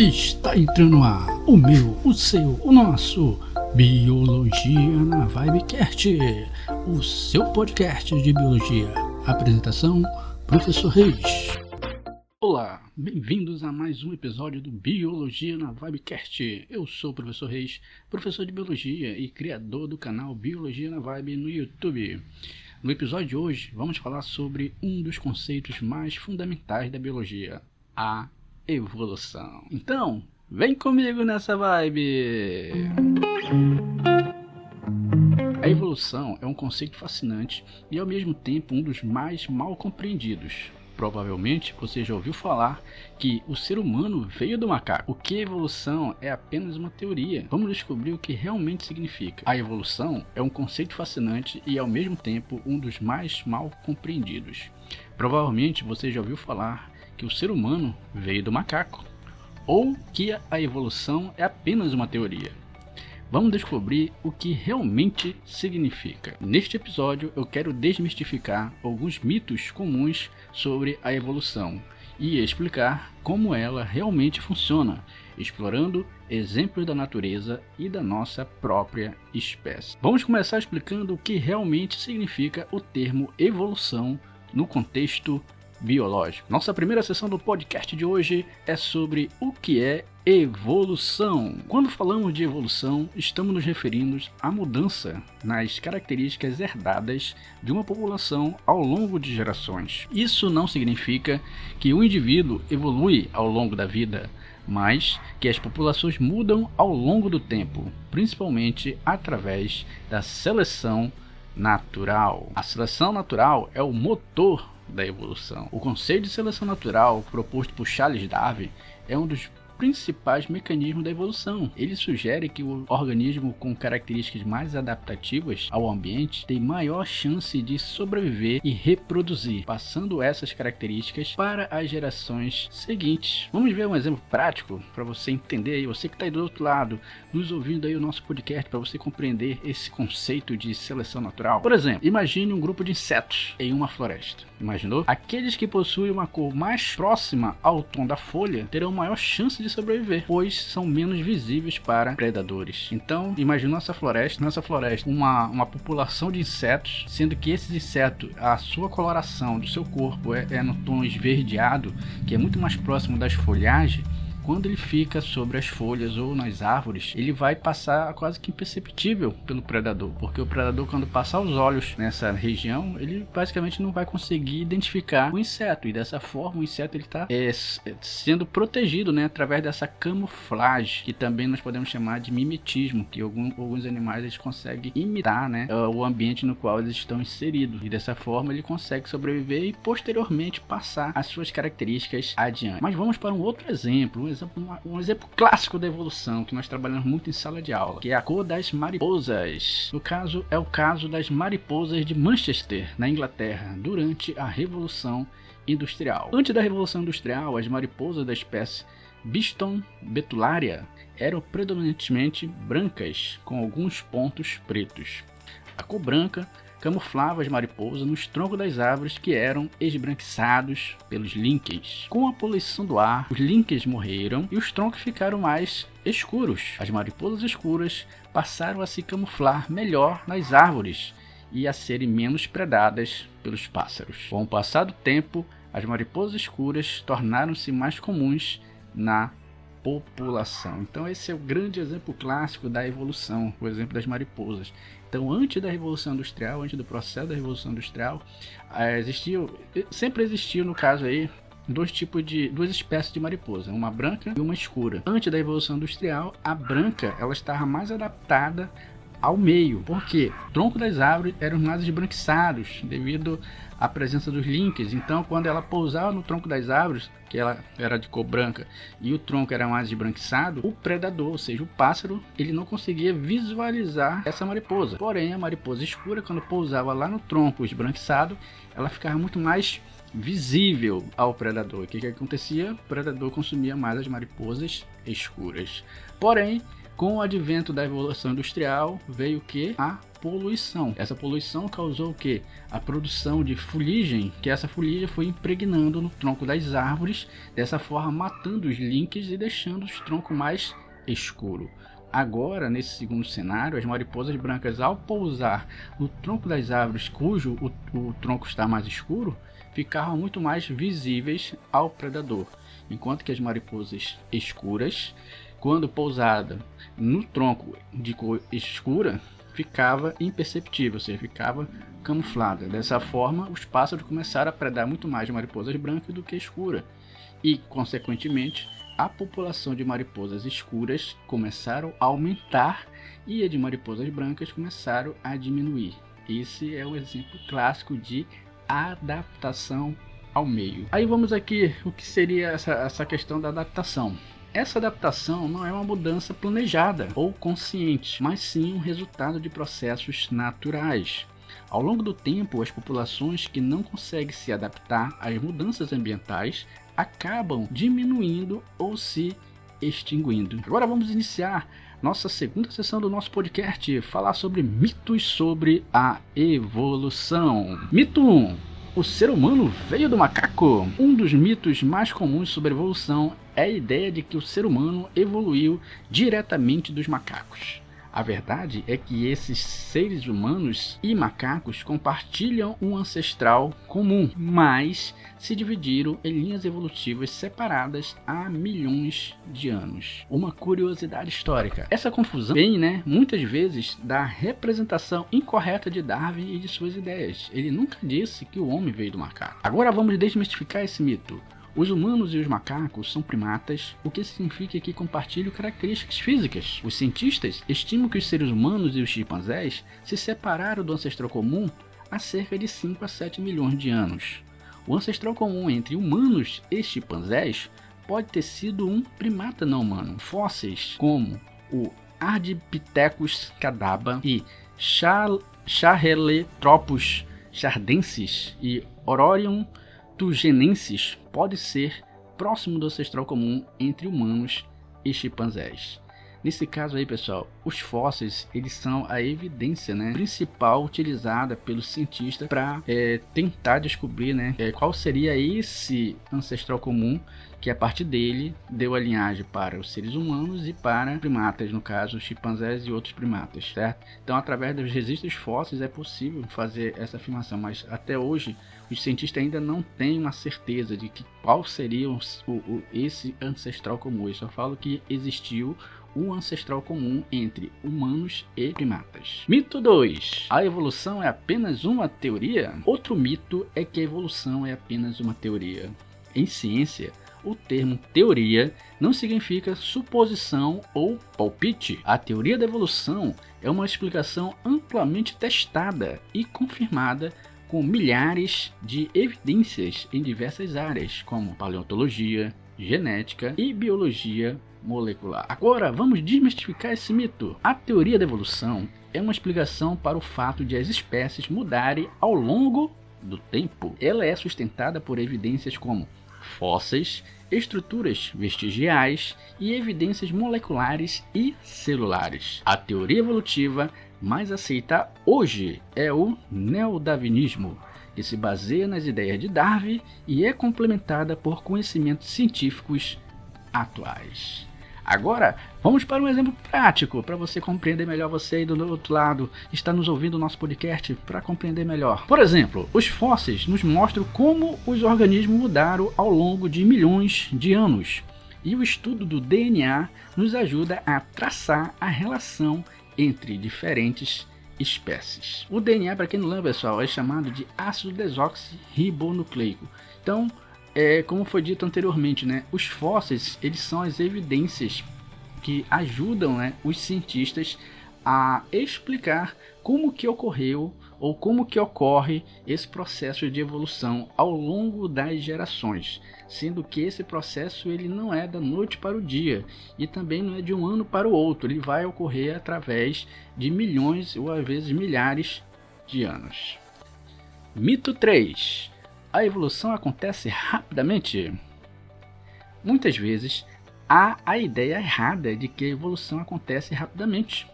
Está entrando no ar o meu, o seu, o nosso Biologia na Vibecast, o seu podcast de biologia. Apresentação, Professor Reis. Olá, bem-vindos a mais um episódio do Biologia na Vibecast. Eu sou o Professor Reis, professor de biologia e criador do canal Biologia na Vibe no YouTube. No episódio de hoje, vamos falar sobre um dos conceitos mais fundamentais da biologia, a evolução. Então, vem comigo nessa vibe! A evolução é um conceito fascinante e ao mesmo tempo um dos mais mal compreendidos. Provavelmente você já ouviu falar que o ser humano veio do macaco. O que é evolução é apenas uma teoria. Vamos descobrir o que realmente significa. A evolução é um conceito fascinante e ao mesmo tempo um dos mais mal compreendidos. Provavelmente você já ouviu falar que o ser humano veio do macaco, ou que a evolução é apenas uma teoria. Vamos descobrir o que realmente significa. Neste episódio eu quero desmistificar alguns mitos comuns sobre a evolução e explicar como ela realmente funciona, explorando exemplos da natureza e da nossa própria espécie. Vamos começar explicando o que realmente significa o termo evolução no contexto biológico. Nossa primeira sessão do podcast de hoje é sobre o que é evolução. Quando falamos de evolução, estamos nos referindo à mudança nas características herdadas de uma população ao longo de gerações. Isso não significa que o indivíduo evolui ao longo da vida, mas que as populações mudam ao longo do tempo, principalmente através da seleção natural. A seleção natural é o motor da evolução. O conceito de seleção natural proposto por Charles Darwin é um dos principais mecanismos da evolução. Ele sugere que o organismo com características mais adaptativas ao ambiente tem maior chance de sobreviver e reproduzir, passando essas características para as gerações seguintes. Vamos ver um exemplo prático para você entender aí, você que está aí do outro lado, nos ouvindo aí o nosso podcast, para você compreender esse conceito de seleção natural. Por exemplo, imagine um grupo de insetos em uma floresta. Imaginou? Aqueles que possuem uma cor mais próxima ao tom da folha terão maior chance de sobreviver, pois são menos visíveis para predadores. Então, imagine nessa floresta uma população de insetos, sendo que esses insetos, a sua coloração do seu corpo é no tom esverdeado, que é muito mais próximo das folhagens. Quando ele fica sobre as folhas ou nas árvores, ele vai passar quase que imperceptível pelo predador, porque o predador, quando passar os olhos nessa região, ele basicamente não vai conseguir identificar o inseto, e dessa forma o inseto está sendo protegido, né, através dessa camuflagem, que também nós podemos chamar de mimetismo, que alguns animais eles conseguem imitar, né, o ambiente no qual eles estão inseridos, e dessa forma ele consegue sobreviver e posteriormente passar as suas características adiante. Mas vamos para um outro exemplo, um exemplo clássico da evolução que nós trabalhamos muito em sala de aula, que é a cor das mariposas. No caso, é o caso das mariposas de Manchester, na Inglaterra, durante a Revolução Industrial. Antes da Revolução Industrial, as mariposas da espécie Biston betularia eram predominantemente brancas, com alguns pontos pretos. A cor branca camuflava as mariposas nos troncos das árvores, que eram esbranquiçados pelos líquens. Com a poluição do ar, os líquens morreram e os troncos ficaram mais escuros. As mariposas escuras passaram a se camuflar melhor nas árvores e a serem menos predadas pelos pássaros. Com o passar do tempo, as mariposas escuras tornaram-se mais comuns na população. Então esse é o grande exemplo clássico da evolução, o exemplo das mariposas. Então, antes da Revolução Industrial, antes do processo da Revolução Industrial, sempre existiu, no caso aí, duas espécies de mariposa, uma branca e uma escura. Antes da Revolução Industrial, a branca ela estava mais adaptada ao meio, porque o tronco das árvores eram mais esbranquiçados devido à presença dos líquens. Então, quando ela pousava no tronco das árvores, que ela era de cor branca e o tronco era mais esbranquiçado, o predador, ou seja, o pássaro, ele não conseguia visualizar essa mariposa. Porém, a mariposa escura, quando pousava lá no tronco esbranquiçado, ela ficava muito mais visível ao predador. O que acontecia? O predador consumia mais as mariposas escuras. Porém, com o advento da Revolução Industrial, veio o que? A poluição. Essa poluição causou o quê? A produção de fuligem, que essa fuligem foi impregnando no tronco das árvores, dessa forma matando os linques e deixando os troncos mais escuros. Agora, nesse segundo cenário, as mariposas brancas, ao pousar no tronco das árvores cujo o tronco está mais escuro, ficavam muito mais visíveis ao predador, enquanto que as mariposas escuras, quando pousada no tronco de cor escura, ficava imperceptível, ou seja, ficava camuflada. Dessa forma, os pássaros começaram a predar muito mais de mariposas brancas do que escuras, e, consequentemente, a população de mariposas escuras começaram a aumentar e a de mariposas brancas começaram a diminuir. Esse é um exemplo clássico de adaptação ao meio. Aí vamos aqui, o que seria essa questão da adaptação? Essa adaptação não é uma mudança planejada ou consciente, mas sim um resultado de processos naturais. Ao longo do tempo, as populações que não conseguem se adaptar às mudanças ambientais acabam diminuindo ou se extinguindo. Agora vamos iniciar nossa segunda sessão do nosso podcast, falar sobre mitos sobre a evolução. Mito 1. O ser humano veio do macaco. Um dos mitos mais comuns sobre a evolução é a ideia de que o ser humano evoluiu diretamente dos macacos. A verdade é que esses seres humanos e macacos compartilham um ancestral comum, mas se dividiram em linhas evolutivas separadas há milhões de anos. Uma curiosidade histórica. Essa confusão vem, muitas vezes, da representação incorreta de Darwin e de suas ideias. Ele nunca disse que o homem veio do macaco. Agora vamos desmistificar esse mito. Os humanos e os macacos são primatas, o que significa que compartilham características físicas. Os cientistas estimam que os seres humanos e os chimpanzés se separaram do ancestral comum há cerca de 5 a 7 milhões de anos. O ancestral comum entre humanos e chimpanzés pode ter sido um primata não humano. Fósseis como o Ardipithecus cadaba e Sahelanthropus chardensis e Ororion tugenensis pode ser próximo do ancestral comum entre humanos e chimpanzés. Nesse caso aí, pessoal, os fósseis eles são a evidência principal utilizada pelos cientistas para tentar descobrir qual seria esse ancestral comum que a partir dele deu a linhagem para os seres humanos e para primatas, no caso chimpanzés e outros primatas, certo? Então, através dos registros fósseis é possível fazer essa afirmação, mas até hoje os cientistas ainda não têm uma certeza de qual seria esse ancestral comum. Eu só falo que existiu um ancestral comum entre humanos e primatas. Mito 2. A evolução é apenas uma teoria? Outro mito é que a evolução é apenas uma teoria. Em ciência, o termo teoria não significa suposição ou palpite. A teoria da evolução é uma explicação amplamente testada e confirmada com milhares de evidências em diversas áreas, como paleontologia, genética e biologia molecular. Agora vamos desmistificar esse mito. A teoria da evolução é uma explicação para o fato de as espécies mudarem ao longo do tempo. Ela é sustentada por evidências como fósseis, estruturas vestigiais e evidências moleculares e celulares. A teoria evolutiva mais aceita hoje é o neodarwinismo, que se baseia nas ideias de Darwin e é complementada por conhecimentos científicos atuais. Agora, vamos para um exemplo prático, para você compreender melhor. Você aí do outro lado está nos ouvindo o nosso podcast para compreender melhor. Por exemplo, os fósseis nos mostram como os organismos mudaram ao longo de milhões de anos. E o estudo do DNA nos ajuda a traçar a relação entre diferentes espécies. O DNA, para quem não lembra, pessoal, é chamado de ácido desoxirribonucleico. Então, como foi dito anteriormente, os fósseis eles são as evidências que ajudam os cientistas a explicar como que ocorreu ou como que ocorre esse processo de evolução ao longo das gerações, sendo que esse processo ele não é da noite para o dia e também não é de um ano para o outro, ele vai ocorrer através de milhões ou às vezes milhares de anos. Mito 3. A evolução acontece rapidamente? Muitas vezes há a ideia errada de que a evolução acontece rapidamente.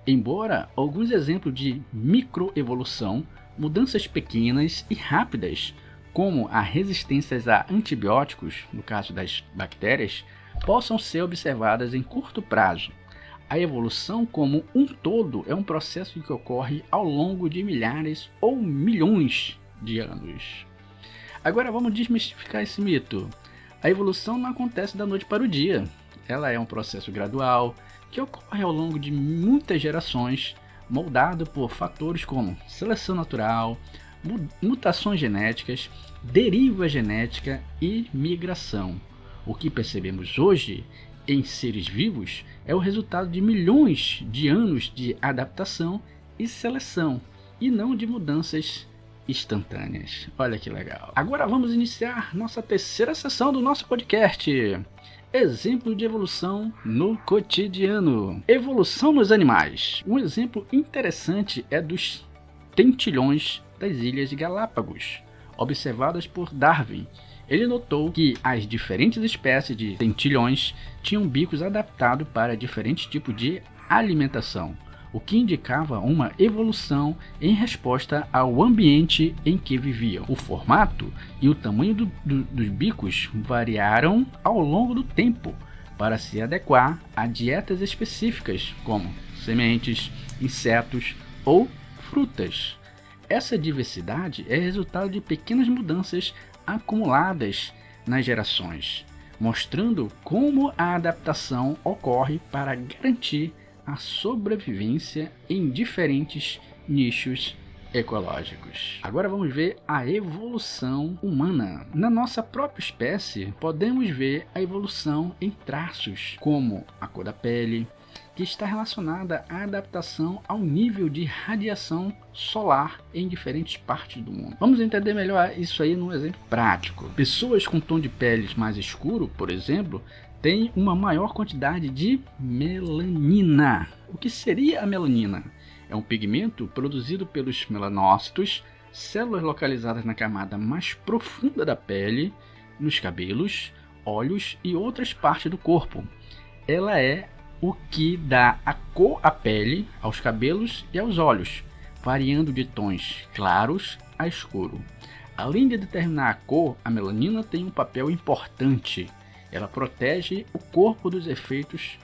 Embora alguns exemplos de microevolução, mudanças pequenas e rápidas, como a resistência a antibióticos, no caso das bactérias, possam ser observadas em curto prazo. A evolução como um todo é um processo que ocorre ao longo de milhares ou milhões de anos. Agora vamos desmistificar esse mito. A evolução não acontece da noite para o dia. Ela é um processo gradual que ocorre ao longo de muitas gerações, moldado por fatores como seleção natural, mutações genéticas, deriva genética e migração. O que percebemos hoje em seres vivos é o resultado de milhões de anos de adaptação e seleção, e não de mudanças instantâneas. Olha que legal. Agora vamos iniciar nossa terceira sessão do nosso podcast. Exemplo de evolução no cotidiano. Evolução nos animais. Um exemplo interessante é dos tentilhões das Ilhas Galápagos, observadas por Darwin. Ele notou que as diferentes espécies de tentilhões tinham bicos adaptados para diferentes tipos de alimentação, o que indicava uma evolução em resposta ao ambiente em que viviam. O formato e o tamanho dos bicos variaram ao longo do tempo para se adequar a dietas específicas, como sementes, insetos ou frutas. Essa diversidade é resultado de pequenas mudanças acumuladas nas gerações, mostrando como a adaptação ocorre para garantir a sobrevivência em diferentes nichos ecológicos. Agora vamos ver a evolução humana. Na nossa própria espécie, podemos ver a evolução em traços como a cor da pele, que está relacionada à adaptação ao nível de radiação solar em diferentes partes do mundo. Vamos entender melhor isso aí num exemplo prático. Pessoas com tom de pele mais escuro, por exemplo, têm uma maior quantidade de melanina. O que seria a melanina? É um pigmento produzido pelos melanócitos, células localizadas na camada mais profunda da pele, nos cabelos, olhos e outras partes do corpo. Ela é o que dá a cor à pele, aos cabelos e aos olhos, variando de tons claros a escuro. Além de determinar a cor, a melanina tem um papel importante. Ela protege o corpo dos efeitos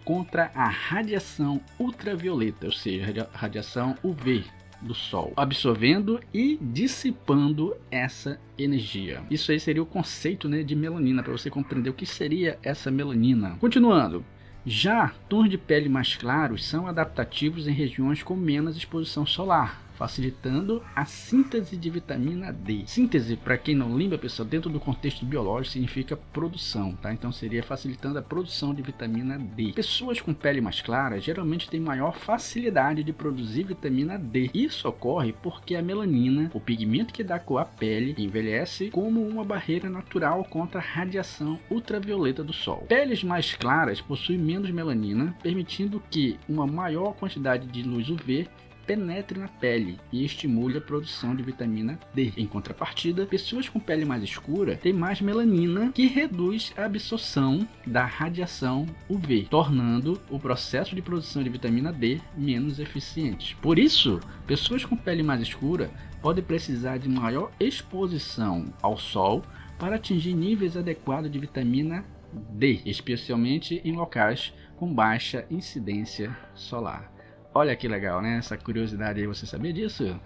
contra a radiação ultravioleta, ou seja, a radiação UV do Sol, absorvendo e dissipando essa energia. Isso aí seria o conceito, de melanina, para você compreender o que seria essa melanina. Continuando. Já tons de pele mais claros são adaptativos em regiões com menos exposição solar, facilitando a síntese de vitamina D. Síntese, para quem não lembra, pessoal, dentro do contexto biológico significa produção, tá? Então seria facilitando a produção de vitamina D. Pessoas com pele mais clara geralmente têm maior facilidade de produzir vitamina D. Isso ocorre porque a melanina, o pigmento que dá cor à pele, envelhece como uma barreira natural contra a radiação ultravioleta do Sol. Peles mais claras possuem menos melanina, permitindo que uma maior quantidade de luz UV penetre na pele e estimule a produção de vitamina D. Em contrapartida, pessoas com pele mais escura têm mais melanina, que reduz a absorção da radiação UV, tornando o processo de produção de vitamina D menos eficiente. Por isso, pessoas com pele mais escura podem precisar de maior exposição ao sol para atingir níveis adequados de vitamina D, especialmente em locais com baixa incidência solar. Olha que legal, né? Essa curiosidade aí, você sabia disso?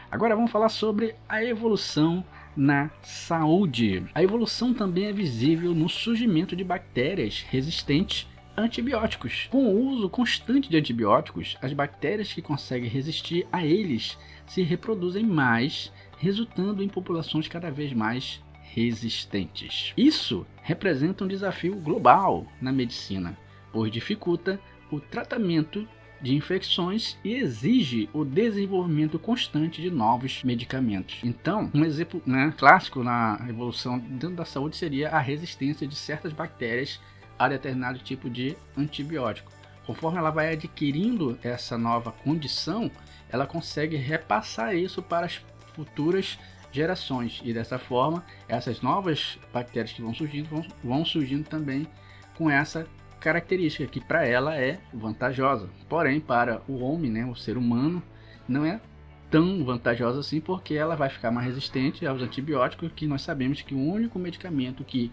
Agora vamos falar sobre a evolução na saúde. A evolução também é visível no surgimento de bactérias resistentes a antibióticos. Com o uso constante de antibióticos, as bactérias que conseguem resistir a eles se reproduzem mais, resultando em populações cada vez mais resistentes. Isso representa um desafio global na medicina, pois dificulta o tratamento de infecções e exige o desenvolvimento constante de novos medicamentos. Então, um exemplo clássico na evolução dentro da saúde seria a resistência de certas bactérias a determinado tipo de antibiótico. Conforme ela vai adquirindo essa nova condição, ela consegue repassar isso para as futuras gerações, e dessa forma essas novas bactérias que vão surgindo também com essa característica que para ela é vantajosa. Porém, para o homem, né, o ser humano, não é tão vantajosa assim, porque ela vai ficar mais resistente aos antibióticos, que nós sabemos que o único medicamento que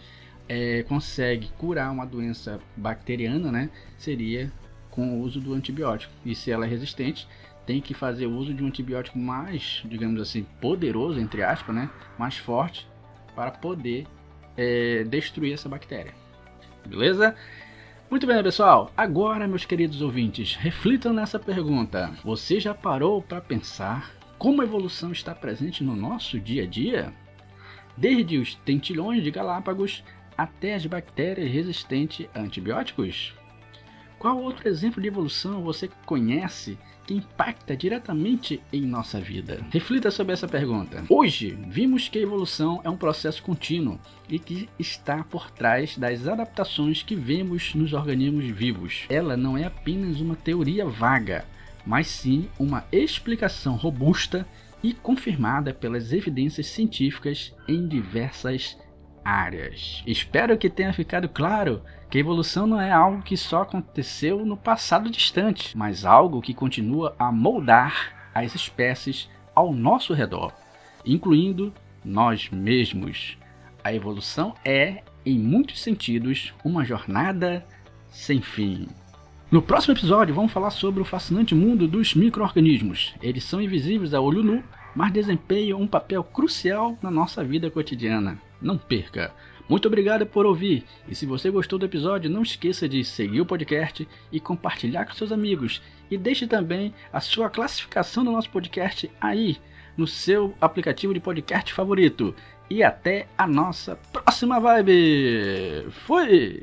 consegue curar uma doença bacteriana, né, seria com o uso do antibiótico. E se ela é resistente, tem que fazer uso de um antibiótico mais, digamos assim, poderoso, entre aspas, né, mais forte, para poder destruir essa bactéria. Beleza? Muito bem, pessoal. Agora, meus queridos ouvintes, reflitam nessa pergunta. Você já parou para pensar como a evolução está presente no nosso dia a dia? Desde os tentilhões de Galápagos até as bactérias resistentes a antibióticos? Qual outro exemplo de evolução você conhece que impacta diretamente em nossa vida? Reflita sobre essa pergunta. Hoje, vimos que a evolução é um processo contínuo e que está por trás das adaptações que vemos nos organismos vivos. Ela não é apenas uma teoria vaga, mas sim uma explicação robusta e confirmada pelas evidências científicas em diversas áreas. Espero que tenha ficado claro que a evolução não é algo que só aconteceu no passado distante, mas algo que continua a moldar as espécies ao nosso redor, incluindo nós mesmos. A evolução é, em muitos sentidos, uma jornada sem fim. No próximo episódio vamos falar sobre o fascinante mundo dos micro-organismos. Eles são invisíveis a olho nu, mas desempenham um papel crucial na nossa vida cotidiana. Não perca! Muito obrigado por ouvir, e se você gostou do episódio, não esqueça de seguir o podcast e compartilhar com seus amigos. E deixe também a sua classificação do nosso podcast aí, no seu aplicativo de podcast favorito. E até a nossa próxima vibe! Fui!